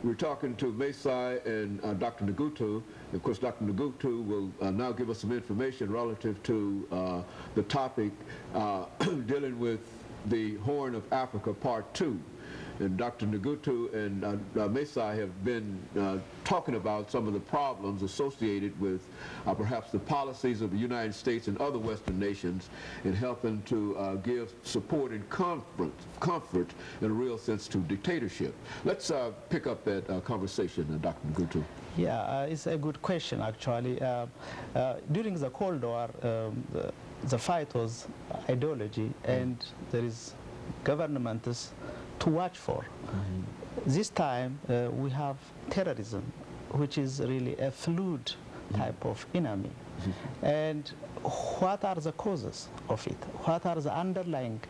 We're talking to Masai and Dr. Nagatu. Of course, Dr. Nagatu will now give us some information relative to the topic dealing with the Horn of Africa, Part 2. And Dr. Nagatu and Masai have been talking about some of the problems associated with perhaps the policies of the United States and other Western nations in helping to give support and comfort in a real sense to dictatorship. Let's pick up that conversation, Dr. Nagatu. Yeah, it's a good question, actually. During the Cold War, the fight was ideology, and there is governments to watch for. This time we have terrorism, which is really a fluid type of enemy. And what are the causes of it? What are the underlying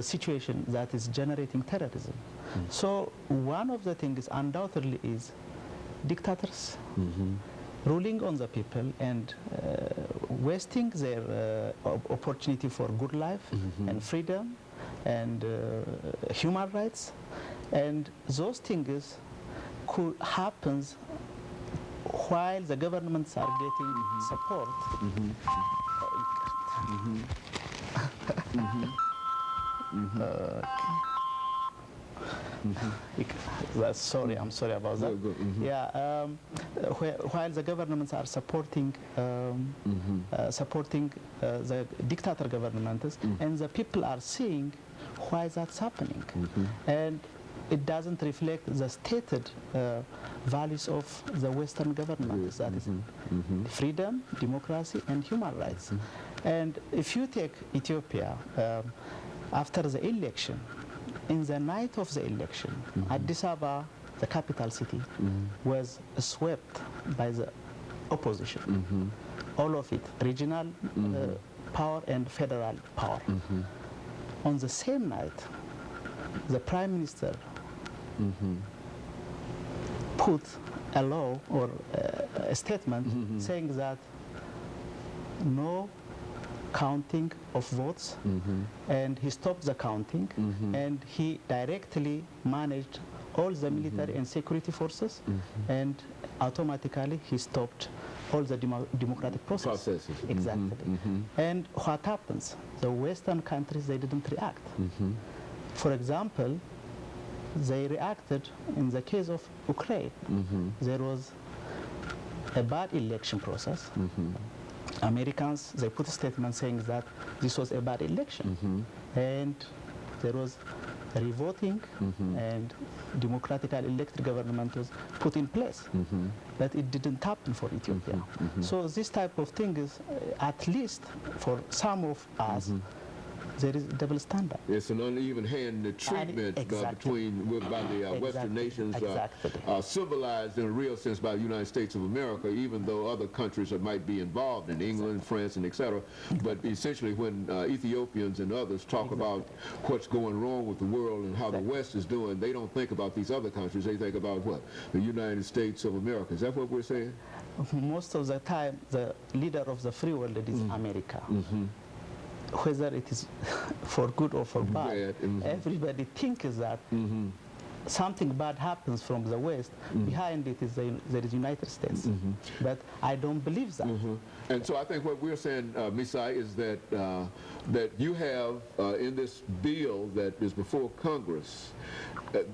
situation that is generating terrorism? So one of the things undoubtedly is dictators ruling on the people and wasting their opportunity for good life and freedom and human rights, and those things could happen while the governments are getting support. Sorry, I'm sorry about that. Yeah, while the governments are supporting the dictator governments, and the people are seeing why that's happening, and it doesn't reflect the stated values of the Western governments, that is freedom, democracy, and human rights. And if you take Ethiopia, after the election, in the night of the election, Addis Ababa, the capital city, was swept by the opposition. All of it, regional power and federal power. On the same night, the Prime Minister put a law or a statement saying that no counting of votes, and he stopped the counting, and he directly managed all the military and security forces, and automatically he stopped all the democratic processes. Exactly. And what happens? The Western countries, they didn't react. For example, they reacted in the case of Ukraine. There was a bad election process. Americans, they put a statement saying that this was a bad election, and there was revoting, and democratically elected government was put in place. But it didn't happen for Ethiopia. So this type of thing is, at least for some of us, there is a double standard. It's an uneven hand treatment by the Western nations, civilized in a real sense by the United States of America, even though other countries might be involved in England, France, and etc. But essentially when Ethiopians and others talk about what's going wrong with the world and how the West is doing, they don't think about these other countries. They think about what? The United States of America. Is that what we're saying? Most of the time, the leader of the free world is America. Whether it is for good or for bad, everybody thinks that something bad happens from the West. Behind it is there is United States. But I don't believe that. And so I think what we're saying, Masai, is that that you have in this bill that is before Congress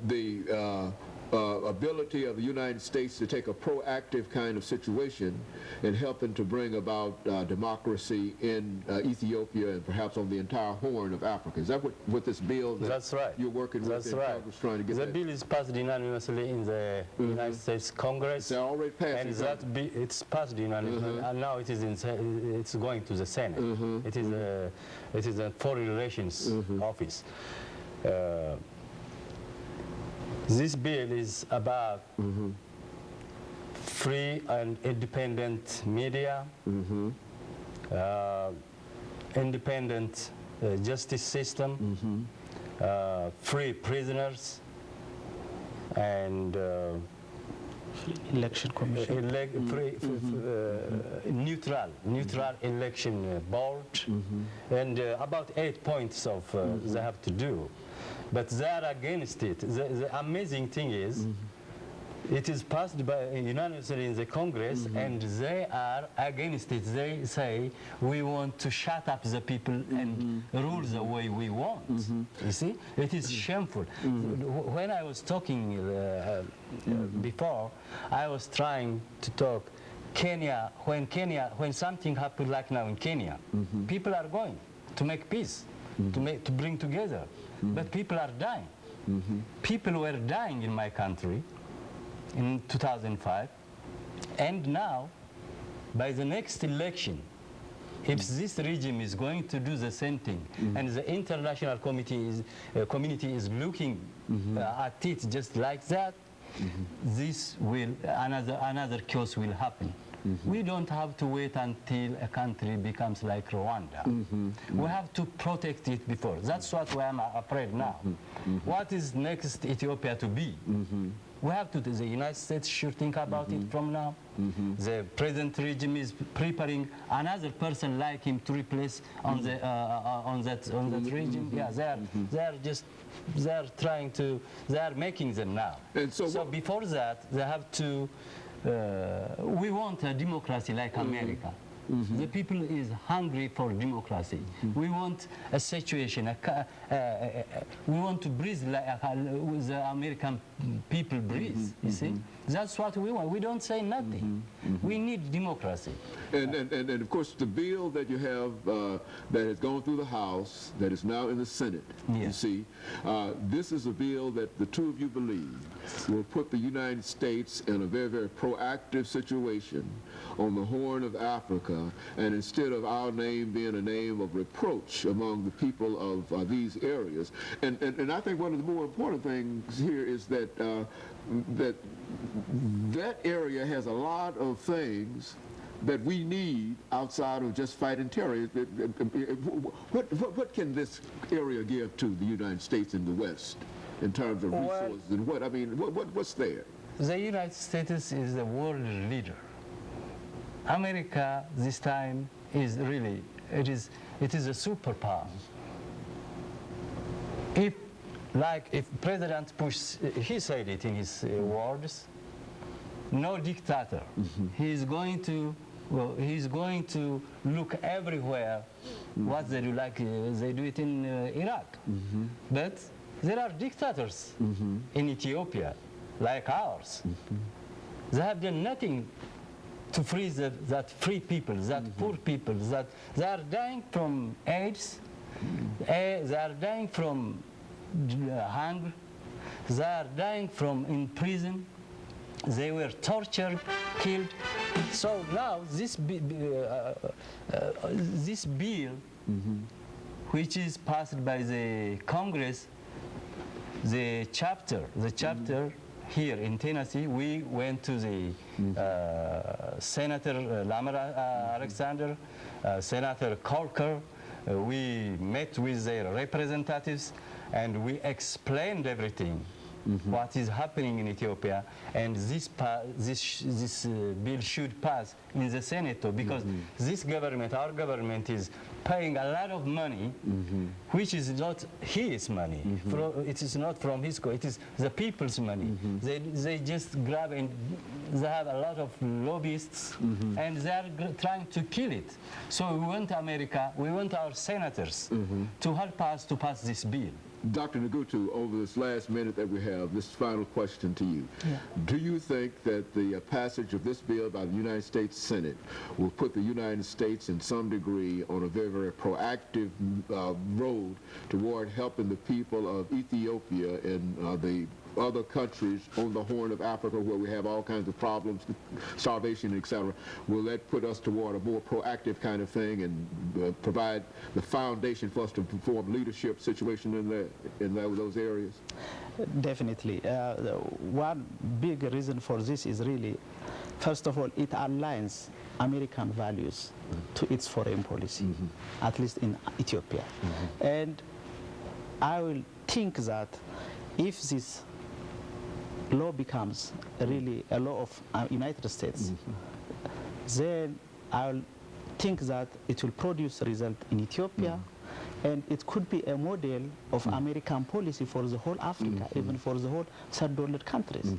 the ability of the United States to take a proactive kind of situation in helping to bring about democracy in Ethiopia and perhaps on the entire Horn of Africa. Is that what this bill that you're working with in Congress trying to get? The bill is passed unanimously in the United States Congress. It's already passed. And it's passed unanimously, and now it is it's going to the Senate. It is a Foreign Relations Office. This bill is about free and independent media, independent justice system, free prisoners, and election commission, neutral election board, and about 8 points of they have to do. But they are against it. The amazing thing is It is passed by unanimously in the Congress, and they are against it. They say we want to shut up the people and rule the way we want. You see, it is shameful. When I was talking before, I was trying to talk. Kenya, when something happened like now in Kenya, people are going to make peace, to bring together, but people are dying. People were dying in my country in 2005, and now, by the next election, if this regime is going to do the same thing, and the international community is looking at it just like that, this will, another chaos will happen. We don't have to wait until a country becomes like Rwanda. We have to protect it before. That's what I am afraid now. What is next Ethiopia to be? We have to, the United States should think about it from now. The present regime is preparing another person like him to replace on that regime. Yeah, they are trying to, they are making them now. And so before that, they have to, we want a democracy like America. The people is hungry for democracy. We want a situation, we want to breathe like the American people breathe, you see? That's what we want. We don't say nothing. We need democracy. And of course, the bill that you have that has gone through the House, that is now in the Senate, you see, this is a bill that the two of you believe will put the United States in a very, very proactive situation on the Horn of Africa, and instead of our name being a name of reproach among the people of these areas. And I think one of the more important things here is that that area has a lot of things that we need outside of just fighting terror. What can this area give to the United States and the West in terms of resources and what? I mean, what's there? The United States is the world leader. America this time is really, it is a superpower. If President Bush, he said it in his words, no dictator. He's going to look everywhere what they do, like they do it in Iraq. But there are dictators in Ethiopia, like ours. They have done nothing to free that free people, that poor people, that they are dying from AIDS, they are dying from hunger, they are dying from in prison, they were tortured, killed. So now this bill, which is passed by the Congress, the chapter here in Tennessee, we went to the Senator Lamar Alexander, Senator Corker. We met with their representatives and we explained everything, what is happening in Ethiopia, and this bill should pass in the Senate too, because this government, our government, is paying a lot of money, which is not his money. It is not from his it is the people's money. They just grab, and they have a lot of lobbyists, and they are trying to kill it. So we want America, we want our senators to help us to pass this bill. Dr. Nagatu, over this last minute that we have, this final question to you. Do you think that the passage of this bill by the United States Senate will put the United States in some degree on a very, very proactive road toward helping the people of Ethiopia and the other countries on the Horn of Africa where we have all kinds of problems, starvation, etc.? Will that put us toward a more proactive kind of thing and provide the foundation for us to perform leadership situation in those areas? Definitely. One big reason for this is really, first of all, it aligns American values to its foreign policy, at least in Ethiopia. And I will think that if this law becomes really a law of United States, then I'll think that it will produce a result in Ethiopia, and it could be a model of American policy for the whole Africa, even for the whole third world countries.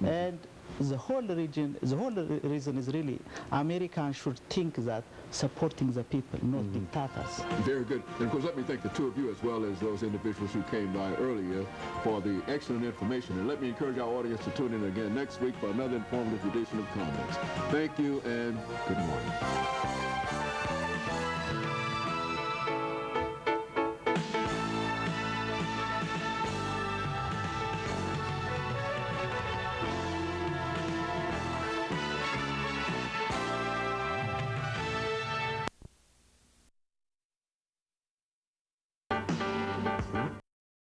And the whole reason is really Americans should think that supporting the people, not dictators. Very good. And of course, let me thank the two of you as well as those individuals who came by earlier for the excellent information. And let me encourage our audience to tune in again next week for another informative edition of Comments. Thank you and good morning.